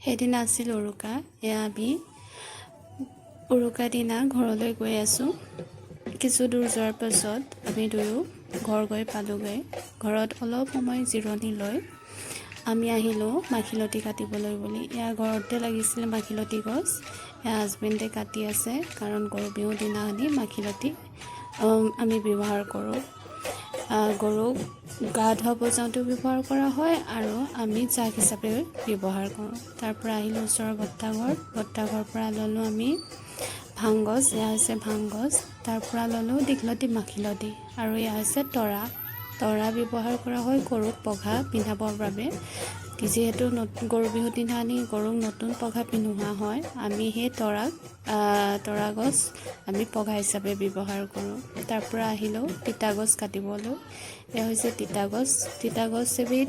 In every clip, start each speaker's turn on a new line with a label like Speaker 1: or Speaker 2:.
Speaker 1: সেইদিনা আছিল উৰুকা। এয়া আমি উৰুকা দিনা ঘৰলৈ গৈ আছোঁ। কিছু দূৰ যোৱাৰ পাছত আমি দুয়ো ঘৰ গৈ পালোঁগৈ। ঘৰত অলপ সময় জিৰণি লৈ আমি আহিলোঁ মাখিলতী কাটিবলৈ বুলি। এয়া ঘৰতে লাগিছিলে মাখিলতী গছ। এয়া হাজবেণ্ডে কাটি আছে, কাৰণ গৰু বিহুৰ দিনাখনি মাখিলতী আমি ব্যৱহাৰ কৰোঁ। গৰুক গা ধোৱা পৰ্যন্ত ব্যৱহাৰ কৰা হয় আৰু আমি জাক হিচাপে ব্যৱহাৰ কৰোঁ। তাৰ পৰা আহিলোঁ ওচৰৰ বৰ্তাঘৰ পৰা ল'লোঁ আমি ভাং গছ। এয়া হৈছে ভাং গছ। তাৰ পৰা ল'লোঁ দীঘলতী মাখিলতী, আৰু এয়া হৈছে তৰা ব্যৱহাৰ কৰা হয় গৰুক পঘা পিন্ধাবৰ বাবে। যিহেতু গৰু বিহুৰ দিনা গৰুক নতুন পঘা পিন্ধোৱা হয়, আমি সেই তৰা গছ আমি পঘা হিচাপে ব্যৱহাৰ কৰোঁ। তাৰ পৰা আহিলোঁ তিতা গছ কাটিবলৈ। এয়া হৈছে তিতা গছ এবিধ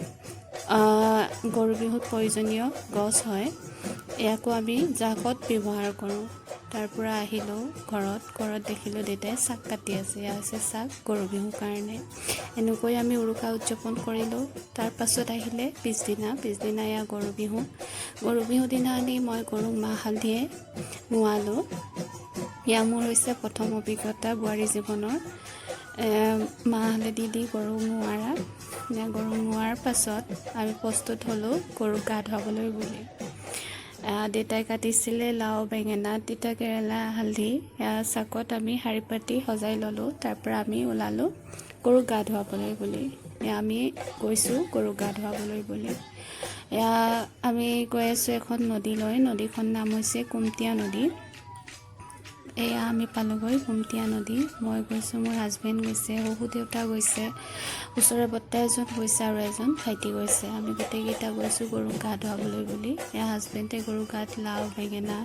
Speaker 1: গৰু বিহুত প্ৰয়োজনীয় গছ হয়। ইয়াকো আমি জাকত ব্যৱহাৰ কৰোঁ। তাৰ পৰা আহিলোঁ ঘৰত দেখিলোঁ দেউতাই চাক কাটি আছে। এয়া হৈছে চাক গৰু বিহুৰ কাৰণে। এনেকৈ আমি উৰুকা উদযাপন কৰিলোঁ। তাৰ পাছত আহিলে পিছদিনা এয়া গৰু বিহুৰ দিনা মই গৰুক মাহ হালধিৰে নোৱালোঁ। এয়া মোৰ হৈছে প্ৰথম অভিজ্ঞতা বোৱাৰী জীৱনৰ। মাহ হালধি দি গৰুক নোৱাৰাৰ পাছত আমি প্ৰস্তুত হ'লোঁ গৰুক গা ধুৱাবলৈ বুলি। দেউতাই কাটিছিলে লাও, বেঙেনা, তিতা কেৰেলা, হালধি। চাকত আমি শাৰী পাতি সজাই ল'লোঁ। তাৰ পৰা আমি ওলালোঁ গৰুক গা ধুৱাবলৈ বুলি। আমি গৈছোঁ গৰুক গা ধুৱাবলৈ বুলি। আমি গৈ আছোঁ এখন নদীলৈ। নদীখন নাম হৈছে কুমতীয়া নদী। এয়া আমি পালোঁগৈ কুমতীয়া নদী। মই গৈছোঁ, মোৰ হাজবেণ্ড গৈছে, শহু দেউতা গৈছে, ওচৰৰ বৰ্তা এজন গৈছে আৰু এজন ভাইটি গৈছে। আমি গোটেইকেইটা গৈছোঁ গৰুক গা ধুৱাবলৈ বুলি। এয়া হাজবেণ্ডে গৰুৰ গাত লাও, বেঙেনা,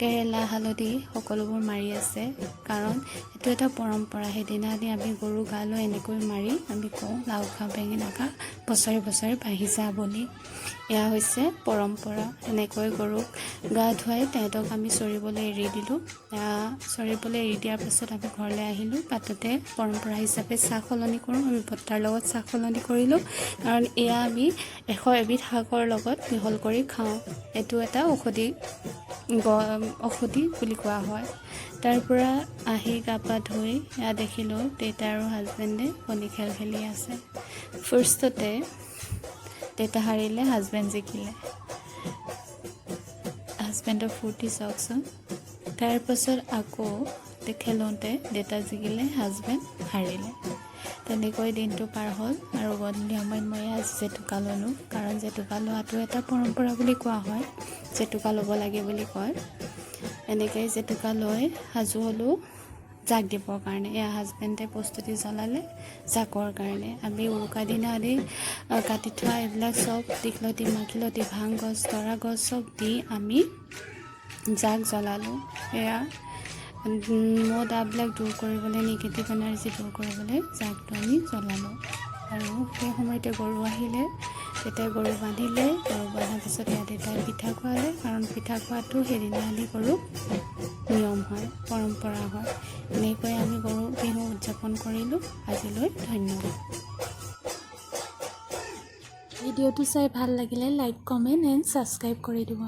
Speaker 1: কেৰেলা, হালধি সকলোবোৰ মাৰি আছে, কাৰণ এইটো এটা পৰম্পৰা। সেইদিনা আমি গৰু গালৈ এনেকৈ মাৰি আমি কওঁ লাও খা বেঙেনা খা বছৰে বছৰে বাঢ়ি যা বুলি। এয়া হৈছে পৰম্পৰা। এনেকৈ গৰুক গা ধুৱাই তাহাঁতক আমি চৰিবলৈ এৰি দিলোঁ। চৰিবলৈ এৰি দিয়াৰ পাছত আমি ঘৰলৈ আহিলোঁ। বাটতে পৰম্পৰা হিচাপে চাহ সলনি কৰোঁ। আমি বৰ্তাৰ লগত চাহ সলনি কৰিলোঁ, কাৰণ এয়া আমি 100 এবিধ শাকৰ লগত মিহল কৰি খাওঁ। এইটো এটা ঔষধি বুলি কোৱা হয়। তাৰ পৰা আহি গা পা ধুই এয়া দেখিলোঁ দেউতা আৰু হাজবেণ্ডে কণী খেল খেলি আছে। ফাৰ্ষ্টতে দেউতা হাৰিলে, হাজবেণ্ড জিকিলে। হাজবেণ্ডৰ ফূৰ্তি চাওকচোন। তাৰ পাছত আকৌ খেলোঁতে দেউতা জিকিলে, হাজবেণ্ড হাৰিলে। তেনেকৈ দিনটো পাৰ হ'ল, আৰু গধূলি সময়ত মই জেতুকা ল'লোঁ, কাৰণ জেতুকা লোৱাটো এটা পৰম্পৰা বুলি কোৱা হয়। জেতুকা ল'ব লাগে বুলি কয়। এনেকৈ জেতুকা লৈ সাজু হ'লোঁ জাক দিবৰ কাৰণে। এয়া হাজবেণ্ডে প্ৰস্তুতি চলালে জাকৰ কাৰণে। আমি উৰুকা দিনা কাটি থোৱা এইবিলাক চব দীঘলতী মাখিলতী ভাং গছ, তৰা গছ চব দি আমি জাক জ্বলালোঁ। এয়া দাগবিলাক দূৰ কৰিবলৈ, নিগেটিভ এনাৰ্জি দূৰ কৰিবলৈ জাকটো আমি জ্বলালোঁ। আৰু সেই সময়তে গৰু আহিলে, তেতিয়া গৰু বান্ধিলে। গৰু বন্ধাৰ পিছত এয়া দেউতাই পিঠা খোৱালে, কাৰণ পিঠা খোৱাটো সেইদিনা গৰুক নিয়ম হয়, পৰম্পৰা হয়। এনেকৈ আমি গৰু বিহু উদযাপন কৰিলোঁ। আজিলৈ ধন্যবাদ। ভিডিঅ'টো চাই ভাল লাগিলে লাইক, কমেণ্ট এণ্ড ছাবস্ক্ৰাইব কৰি দিব।